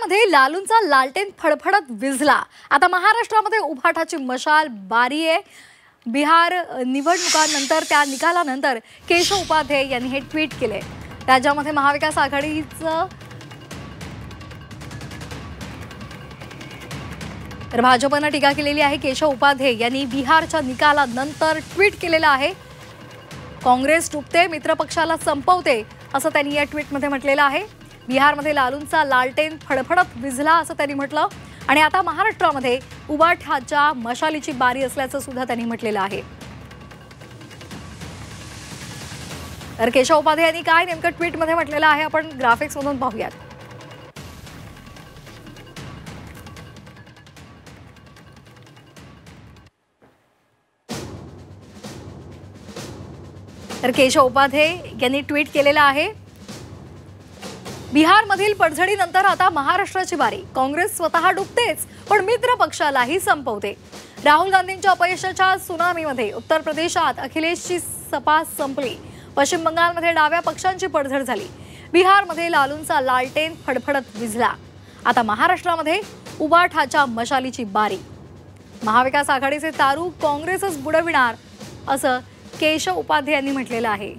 बिहारमध्ये लालूंचा लालटेन फडफडत विझला। आता महाराष्ट्रामध्ये उभाटाची मशाल बारी आहे। बिहार निवडणुकांनंतर त्या निकालानंतर केशव उपाध्ये यांनी हे ट्विट केले। राज्यामध्ये महाविकास आघाडीचं तर भाजपने टीका केलेली आहे। केशव उपाध्ये यांनी बिहारच्या निकालानंतर ट्विट केलेलं आहे। काँग्रेस डुबते, मित्रपक्षाला संपवते असं त्यांनी या ट्विटमध्ये म्हटलेलं आहे। बिहारमध्ये लालूंचा लालटेन फडफडत विझला असं त्यांनी म्हटलं आणि आता महाराष्ट्रामध्ये उभाटाच्या मशालीची बारी असल्याचं सुद्धा त्यांनी म्हटलेलं आहे। तर केशव उपाध्ये यांनी काय नेमकं ट्विटमध्ये म्हटलेलं आहे आपण ग्राफिक्स मधून पाहूयात। तर केशव उपाध्ये यांनी ट्विट केलेलं आहे, बिहारमधील पडझडीनंतर आता महाराष्ट्राची बारी। काँग्रेस स्वतः डुबतेच पण मित्र पक्षालाही संपवते। राहुल गांधींच्या अपयशाच्या सुनामीमध्ये उत्तर प्रदेशात अखिलेशची सपा संपली। पश्चिम बंगालमध्ये डाव्या पक्षांची पडझड झाली। बिहारमध्ये लालूंचा लालटेन फडफडत विझला। आता महाराष्ट्रामध्ये उभाटाच्या मशालीची बारी। महाविकास आघाडीचे तारू काँग्रेसच बुडविणार असं केशव उपाध्ये यांनी म्हटलेलं आहे।